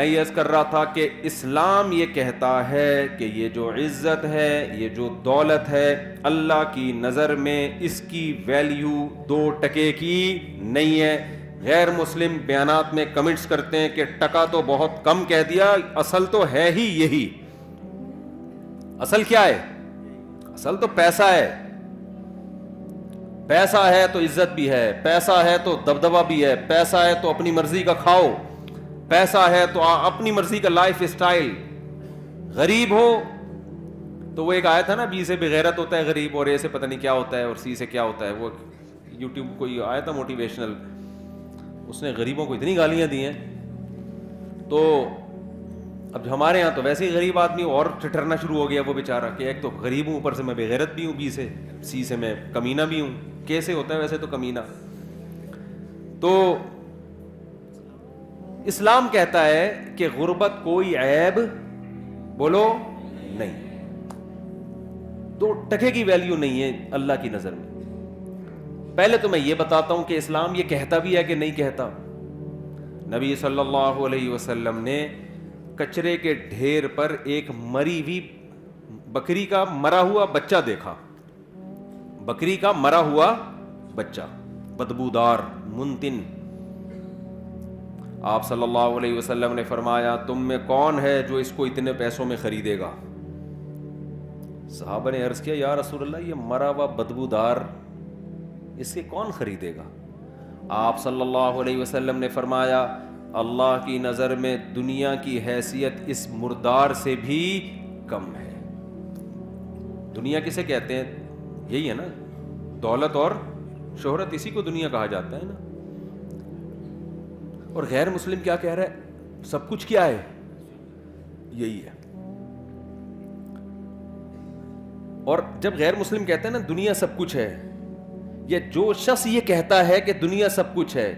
میں یہ عرض کر رہا تھا کہ اسلام یہ کہتا ہے کہ یہ جو عزت ہے، یہ جو دولت ہے، اللہ کی نظر میں اس کی ویلیو 2 ٹکے کی نہیں ہے. غیر مسلم بیانات میں کمنٹس کرتے ہیں کہ ٹکا تو بہت کم کہہ دیا، اصل تو ہے ہی یہی. اصل کیا ہے؟ اصل تو پیسہ ہے. پیسہ ہے تو عزت بھی ہے، پیسہ ہے تو دبدبہ بھی ہے، پیسہ ہے تو اپنی مرضی کا کھاؤ، پیسہ ہے تو اپنی مرضی کا لائف اسٹائل. غریب ہو تو وہ ایک آیا تھا نا، بی سے بغیرت ہوتا ہے غریب، اور اے سے پتہ نہیں کیا ہوتا ہے، اور سی سے کیا ہوتا ہے. وہ یوٹیوب کوئی آیا تھا موٹیویشنل، اس نے غریبوں کو اتنی گالیاں دی ہیں. تو اب ہمارے یہاں تو ویسے ہی غریب آدمی اور ٹھٹرنا شروع ہو گیا وہ بیچارہ، کہ ایک تو غریب ہوں، اوپر سے میں بغیرت بھی ہوں، بی سے، سی سے میں کمینہ بھی ہوں. کیسے ہوتا ہے ویسے تو کمینہ؟ تو اسلام کہتا ہے کہ غربت کوئی عیب بولو نہیں، 2 ٹکے کی ویلیو نہیں ہے اللہ کی نظر میں. پہلے تو میں یہ بتاتا ہوں کہ اسلام یہ کہتا بھی ہے کہ نہیں کہتا. نبی صلی اللہ علیہ وسلم نے کچرے کے ڈھیر پر ایک مری ہوئی بکری کا مرا ہوا بچہ دیکھا. بکری کا مرا ہوا بچہ، بدبودار، منتن. آپ صلی اللہ علیہ وسلم نے فرمایا تم میں کون ہے جو اس کو اتنے پیسوں میں خریدے گا؟ صحابہ نے عرض کیا یا رسول اللہ یہ مرا ہوا بدبودار اس کے کون خریدے گا؟ آپ صلی اللہ علیہ وسلم نے فرمایا اللہ کی نظر میں دنیا کی حیثیت اس مردار سے بھی کم ہے. دنیا کسے کہتے ہیں؟ یہی ہے نا، دولت اور شہرت، اسی کو دنیا کہا جاتا ہے نا. اور غیر مسلم کیا کہہ رہا ہے؟ سب کچھ کیا ہے؟ یہی ہے. اور جب غیر مسلم کہتے ہیں نا دنیا سب کچھ ہے، یا جو شخص یہ کہتا ہے کہ دنیا سب کچھ ہے،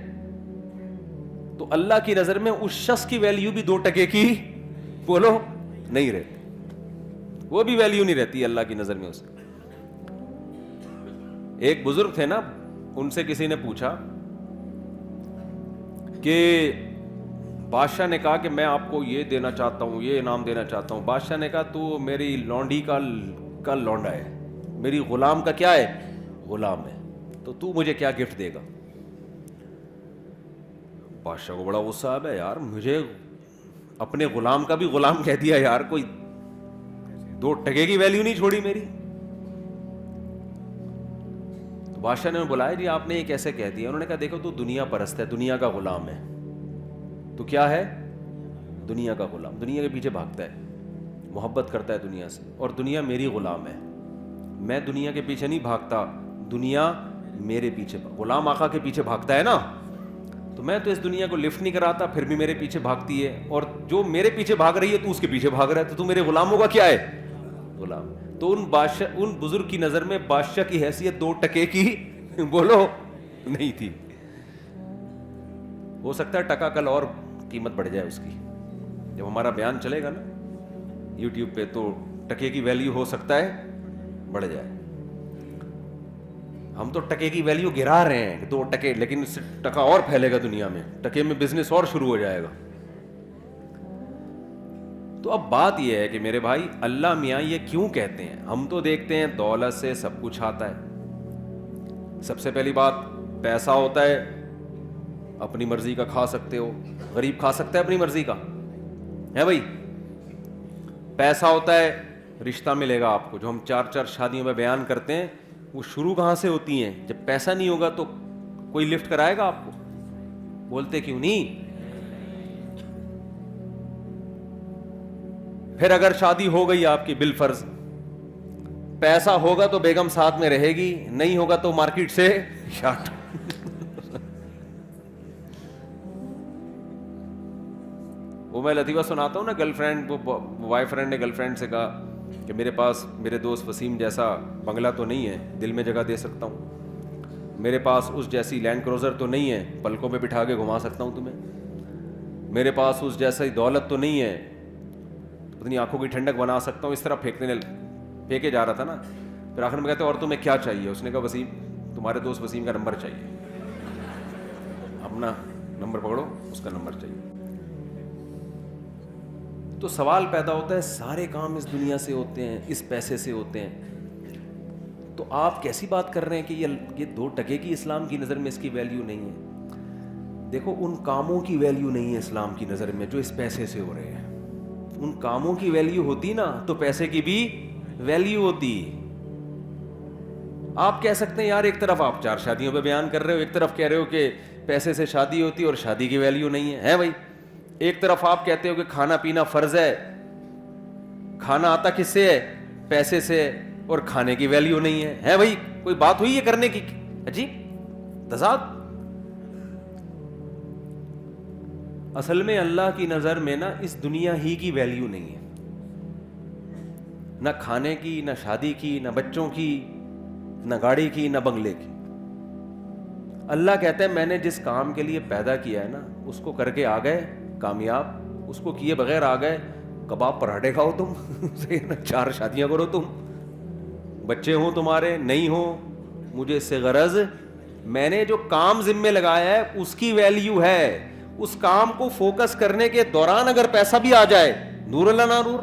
تو اللہ کی نظر میں اس شخص کی ویلیو بھی 2 ٹکے کی بولو نہیں رہتی. وہ بھی ویلیو نہیں رہتی اللہ کی نظر میں اس کی. ایک بزرگ تھے نا، ان سے کسی نے پوچھا کہ بادشاہ نے کہا کہ میں آپ کو یہ دینا چاہتا ہوں، یہ انعام دینا چاہتا ہوں. بادشاہ نے کہا تو میری لونڈی کا لونڈا ہے، میری غلام کا کیا ہے؟ غلام ہے، تو مجھے کیا گفٹ دے گا؟ بادشاہ کو بڑا غصہ آیا، یار مجھے اپنے غلام کا بھی غلام کہہ دیا یار، کوئی 2 ٹکے کی ویلیو نہیں چھوڑی میری. تو بادشاہ نے بلایا جی آپ نے یہ کیسے کہہ دیا؟ انہوں نے کہا دیکھو تو دنیا پرست ہے، دنیا کا غلام ہے. تو کیا ہے؟ دنیا کا غلام، دنیا کے پیچھے بھاگتا ہے، محبت کرتا ہے دنیا سے، اور دنیا میری غلام ہے. میں دنیا کے پیچھے نہیں بھاگتا، دنیا میرے پیچھے. غلام آقا کے پیچھے بھاگتا ہے نا، تو میں تو اس دنیا کو لفٹ نہیں کراتا، پھر بھی میرے پیچھے بھاگتی ہے، اور جو میرے پیچھے بھاگ رہی ہے تو اس کے پیچھے بھاگ رہا ہے، تو میرے غلاموں کا کیا ہے؟ غلام. تو ان بزرگ کی نظر میں بادشاہ کی حیثیت 2 ٹکے کی بولو نہیں تھی. ہو سکتا ہے ٹکا کل اور قیمت بڑھ جائے اس کی. جب ہمارا بیان چلے گا نا یوٹیوب پہ تو ٹکے کی ویلیو ہو سکتا ہے بڑھ جائے. ہم تو ٹکے کی ویلیو گرا رہے ہیں 2 ٹکے، لیکن اس سے ٹکا اور پھیلے گا دنیا میں، ٹکے میں بزنس اور شروع ہو جائے گا. تو اب بات یہ ہے کہ میرے بھائی اللہ میاں یہ کیوں کہتے ہیں؟ ہم تو دیکھتے ہیں دولت سے سب کچھ آتا ہے. سب سے پہلی بات پیسہ ہوتا ہے، اپنی مرضی کا کھا سکتے ہو. غریب کھا سکتا ہے اپنی مرضی کا ہے بھائی؟ پیسہ ہوتا ہے، رشتہ ملے گا آپ کو. جو ہم 4 شادیوں میں بیان کرتے ہیں وہ شروع کہاں سے ہوتی ہیں؟ جب پیسہ نہیں ہوگا تو کوئی لفٹ کرائے گا آپ کو؟ بولتے کیوں نہیں؟ پھر اگر شادی ہو گئی آپ کی بالفرض، پیسہ ہوگا تو بیگم ساتھ میں رہے گی، نہیں ہوگا تو مارکیٹ سے شارٹ. وہ میں لطیفہ سناتا ہوں نا، گرل فرینڈ، وہ وائف فرینڈ نے گرل فرینڈ سے کہا کہ میرے پاس میرے دوست وسیم جیسا بنگلہ تو نہیں ہے، دل میں جگہ دے سکتا ہوں. میرے پاس اس جیسی لینڈ کروزر تو نہیں ہے، پلکوں پہ بٹھا کے گھما سکتا ہوں تمہیں. میرے پاس اس جیسی دولت تو نہیں ہے، اپنی آنکھوں کی ٹھنڈک بنا سکتا ہوں. اس طرح پھینکے جا رہا تھا نا. پھر آخر میں کہتے اور تمہیں کیا چاہیے؟ اس نے کہا وسیم، تمہارے دوست وسیم کا نمبر چاہیے. اپنا نمبر پکڑو، اس کا نمبر چاہیے. تو سوال پیدا ہوتا ہے سارے کام اس دنیا سے ہوتے ہیں, اس پیسے سے ہوتے ہیں, تو آپ کیسی بات کر رہے ہیں کہ یہ 2 ٹکے کی اسلام کی نظر میں اس کی ویلیو نہیں ہے؟ دیکھو ان کاموں کی ویلیو نہیں ہے اسلام کی نظر میں جو اس پیسے سے ہو رہے ہیں. ان کاموں کی ویلیو ہوتی نا تو پیسے کی بھی ویلیو ہوتی. آپ کہہ سکتے ہیں یار ایک طرف آپ 4 شادیوں پہ بیان کر رہے ہو, ایک طرف کہہ رہے ہو کہ پیسے سے شادی ہوتی اور شادی کی ویلیو نہیں ہے بھائی. ایک طرف آپ کہتے ہو کہ کھانا پینا فرض ہے, کھانا آتا کس سے ہے؟ پیسے سے, اور کھانے کی ویلیو نہیں ہے بھائی. کوئی بات ہوئی ہے کرنے کی؟ عجیب تضاد. اصل میں اللہ کی نظر میں نا اس دنیا ہی کی ویلیو نہیں ہے, نہ کھانے کی, نہ شادی کی, نہ بچوں کی, نہ گاڑی کی, نہ بنگلے کی. اللہ کہتا ہے میں نے جس کام کے لیے پیدا کیا ہے نا اس کو کر کے آ گئے کامیاب, اس کو کیے بغیر آ گئے کباب پراٹھے کھاؤ تم 4 شادیاں کرو تم, بچے ہوں تمہارے نہیں ہوں, مجھے اس سے غرض. میں نے جو کام ذمے لگایا ہے اس کی ویلیو ہے. اس کام کو فوکس کرنے کے دوران اگر پیسہ بھی آ جائے, نور اللہ نہ نور,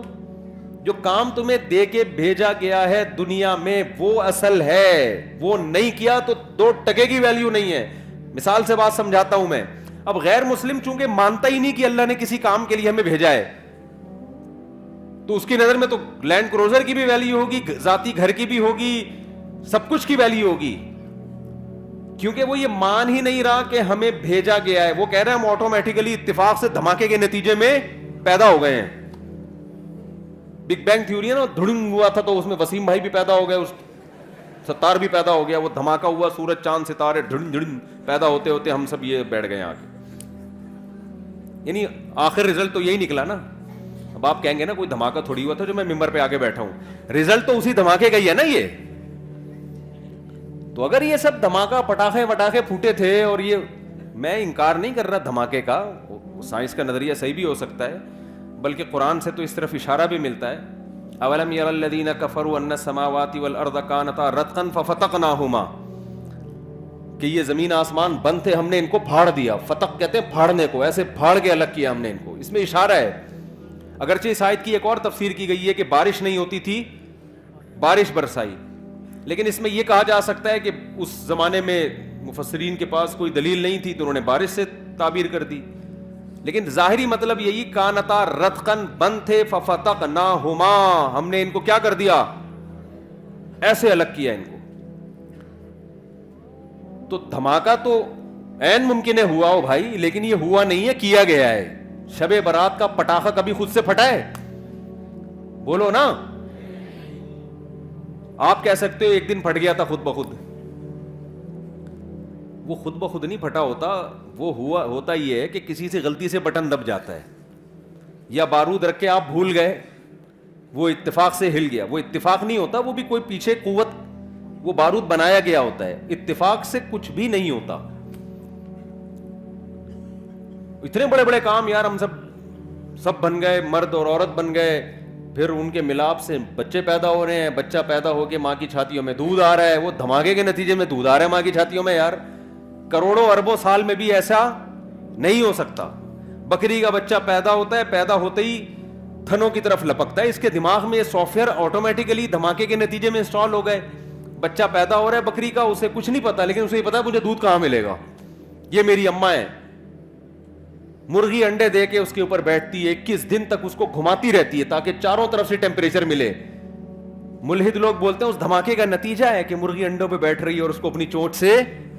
جو کام تمہیں دے کے بھیجا گیا ہے دنیا میں وہ اصل ہے. وہ نہیں کیا تو 2 ٹکے کی ویلیو نہیں ہے. مثال سے بات سمجھاتا ہوں میں. اب غیر مسلم چونکہ مانتا ہی نہیں کہ اللہ نے کسی کام کے لیے ہمیں بھیجا ہے, تو اس کی نظر میں تو لینڈ کروزر کی بھی ویلیو ہوگی, ذاتی گھر کی بھی ہوگی, سب کچھ کی ویلیو ہوگی, کیونکہ وہ یہ مان ہی نہیں رہا کہ ہمیں بھیجا گیا ہے. وہ کہہ رہے ہیں ہم آٹومیٹیکلی اتفاق سے دھماکے کے نتیجے میں پیدا ہو گئے ہیں. بگ بینگ تھیوری ہے نا, دھڑنگ ہوا تھا تو اس میں وسیم بھائی بھی پیدا ہو گئے, اس ستار بھی پیدا ہو گیا, وہ دھماکہ ہوا, سورج چاند ستارے دھڑن دھڑن پیدا ہوتے ہوتے ہم سب یہ بیٹھ گئے آگے. یعنی آخر رزلٹ تو یہی نکلا نا. اب آپ کہیں گے نا کوئی دھماکہ تھوڑی ہوا تھا جو میں ممبر پہ آگے بیٹھا ہوں, رزلٹ تو اسی دھماکے کا ہی ہے نا یہ. تو اگر یہ سب دھماکہ پٹاخے پھوٹے تھے, اور یہ میں انکار نہیں کر رہا دھماکے کا, سائنس کا نظریہ صحیح بھی ہو سکتا ہے, بلکہ قرآن سے تو اس طرف اشارہ بھی ملتا ہے. اولم یر الذین کفروا ان السماوات والارض کانتا رتقا ففتقناہما, کہ یہ زمین آسمان بند تھے ہم نے ان کو پھاڑ دیا. فتق کہتے ہیں پھاڑنے کو, ایسے پھاڑ کے الگ کیا ہم نے ان کو. اس میں اشارہ ہے. اگرچہ اس آیت کی ایک اور تفسیر کی گئی ہے کہ بارش نہیں ہوتی تھی, بارش برسائی, لیکن اس میں یہ کہا جا سکتا ہے کہ اس زمانے میں مفسرین کے پاس کوئی دلیل نہیں تھی تو انہوں نے بارش سے تعبیر کر دی. لیکن ظاہری مطلب یہی کانتا رتقن بند تھے ففتقناہما, ہم نے ان کو کیا کر دیا, ایسے الگ کیا ان کو. تو دھماکہ تو عین ممکن ہے ہوا ہو بھائی, لیکن یہ ہوا نہیں ہے, کیا گیا ہے. شب برات کا پٹاخہ کبھی خود سے پھٹا ہے؟ بولو نا. آپ کہہ سکتے ہو ایک دن پھٹ گیا تھا خود بخود, وہ خود بخود نہیں پھٹا ہوتا, وہ ہوتا یہ ہے کہ کسی سے غلطی سے بٹن دب جاتا ہے, یا بارود رکھ کے آپ بھول گئے, وہ اتفاق سے ہل گیا. وہ اتفاق نہیں ہوتا, وہ بھی کوئی پیچھے قوت, وہ بارود بنایا گیا ہوتا ہے. اتفاق سے کچھ بھی نہیں ہوتا. اتنے بڑے بڑے کام یار ہم سب بن گئے, مرد اور عورت بن گئے, پھر ان کے ملاپ سے بچے پیدا ہو رہے ہیں, بچہ پیدا ہو کے ماں کی چھاتیوں میں دودھ آ رہا ہے, وہ دھماکے کے نتیجے میں دودھ آ رہا ہے ماں کی چھاتیوں میں. یار کروڑوں اربوں سال میں بھی ایسا نہیں ہو سکتا. بکری کا بچہ پیدا ہوتا ہے, پیدا ہوتے ہی تھنوں کی طرف لپکتا ہے, اس کے دماغ میں یہ سافٹ ویئر آٹومیٹیکلی دھماکے کے نتیجے میں انسٹال ہو گئے. بچہ پیدا ہو رہا ہے بکری کا, اسے کچھ نہیں پتا, لیکن اسے یہ پتا ہے مجھے دودھ کہاں ملے گا, یہ میری اماں ہے. مرغی انڈے دے کے اس کے اوپر بیٹھتی ہے, 21 دن تک اس کو گھماتی رہتی ہے تاکہ چاروں طرف سے ٹیمپریچر ملے. ملحد لوگ بولتے ہیں اس دھماکے کا نتیجہ ہے کہ مرغی انڈوں پہ بیٹھ رہی ہے اور اس کو اپنی چونچ سے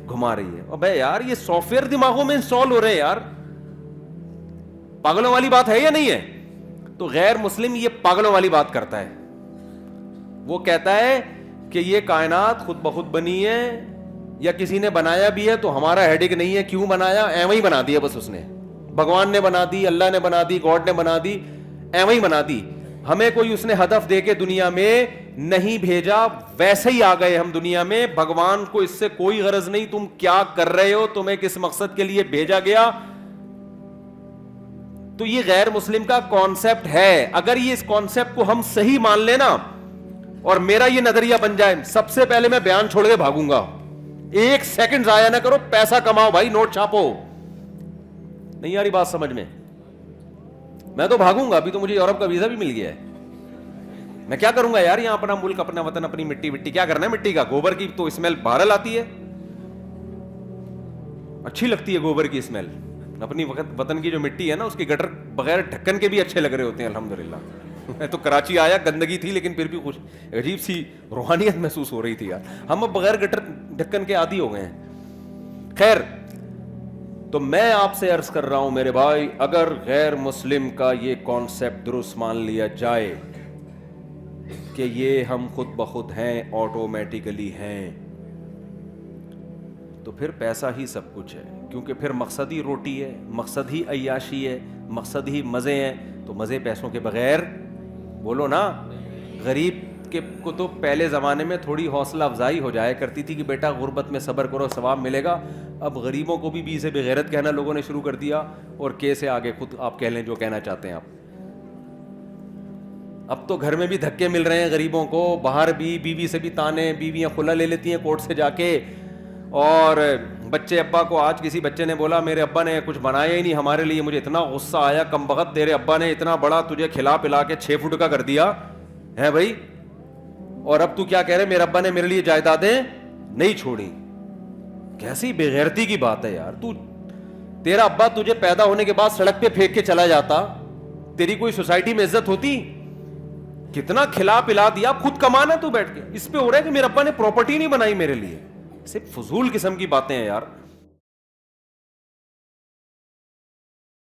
گھما رہی ہے. ابے یار یہ سافٹ ویئر دماغوں میں انسٹال ہو رہے ہیں یار, پاگلوں والی بات ہے یا نہیں ہے؟ تو غیر مسلم یہ پاگلوں والی بات کرتا ہے. وہ کہتا ہے کہ یہ کائنات خود بخود بنی ہے یا کسی نے بنایا بھی ہے تو ہمارا ہیڈک نہیں ہے, کیوں بنایا, ایویں ہی بنا دیا بس اس نے. بھگوان نے بنا دی, اللہ نے بنا دی, گاڈ نے بنا دی, ایویں ہی بنا دی. ہمیں کوئی اس نے ہدف دے کے دنیا میں نہیں بھیجا, ویسے ہی آ گئے ہم دنیا میں. بھگوان کو اس سے کوئی غرض نہیں تم کیا کر رہے ہو, تمہیں کس مقصد کے لیے بھیجا گیا. تو یہ غیر مسلم کا کانسیپٹ ہے. اگر یہ اس کانسیپٹ کو ہم صحیح مان لینا اور میرا یہ نظریہ بن جائے, سب سے پہلے میں بیان چھوڑ کے بھاگوں گا. 1 سیکنڈ ضائع نہ کرو, پیسہ کماؤ بھائی, نوٹ چھاپو. نہیں آ رہی بات سمجھ میں؟ میں تو بھاگوں گا, ابھی تو مجھے یورپ کا ویزا بھی مل گیا ہے. میں کیا کروں گا یار, یہاں اپنا ملک, اپنا وطن, اپنی مٹی, مٹی کیا کرنا ہے مٹی کا, گوبر کی تو اسمیل بہرحال آتی ہے, اچھی لگتی ہے گوبر کی اسمیل. اپنی وطن کی جو مٹی ہے نا, اس کی گٹر بغیر ڈھکن کے بھی اچھے لگ رہے ہوتے ہیں الحمدللہ. میں تو کراچی آیا, گندگی تھی لیکن پھر بھی خوش, عجیب سی روحانیت محسوس ہو رہی تھی یار. ہم اب بغیر گٹر ڈھکن کے عادی ہو گئے ہیں. خیر, تو میں آپ سے عرض کر رہا ہوں میرے بھائی, اگر غیر مسلم کا یہ کانسیپٹ درست مان لیا جائے کہ یہ ہم خود بخود ہیں, آٹومیٹیکلی ہیں, تو پھر پیسہ ہی سب کچھ ہے. کیونکہ پھر مقصد ہی روٹی ہے, مقصد ہی عیاشی ہے, مقصد ہی مزے ہیں. تو مزے پیسوں کے بغیر, بولو نا. غریب کے کو تو پہلے زمانے میں تھوڑی حوصلہ افزائی ہو جایا کرتی تھی کہ بیٹا غربت میں صبر کرو, ثواب ملے گا. اب غریبوں کو بھی سے بغیرت کہنا لوگوں نے شروع کر دیا, اور کے سے آگے خود آپ کہہ لیں جو کہنا چاہتے ہیں آپ. اب تو گھر میں بھی دھکے مل رہے ہیں غریبوں کو, باہر بھی بیوی سے بھی تانے, بیویاں خلا لے لیتی ہیں کورٹ سے جا کے. اور بچے ابا کو, آج کسی بچے نے بولا میرے ابا نے کچھ بنایا ہی نہیں ہمارے لیے, مجھے اتنا غصہ آیا, کم بخت تیرے ابا نے اتنا بڑا تجھے کھلا پلا کے 6 فٹ کا کر دیا ہے بھائی, اور اب تو کیا کہہ رہے میرے ابا نے میرے لیے جائیدادیں نہیں چھوڑی. کیسی بے غیرتی کی بات ہے یار. تیرا ابا تجھے پیدا ہونے کے بعد سڑک پہ پھینک کے چلا جاتا, تیری کوئی سوسائٹی میں عزت ہوتی؟ کتنا کھلا پلا دیا, خود کمانا تو بیٹھ کے. اس پہ ہو رہا ہے کہ میرے ابا نے پراپرٹی نہیں بنائی میرے لیے. صرف فضول قسم کی باتیں ہیں یار.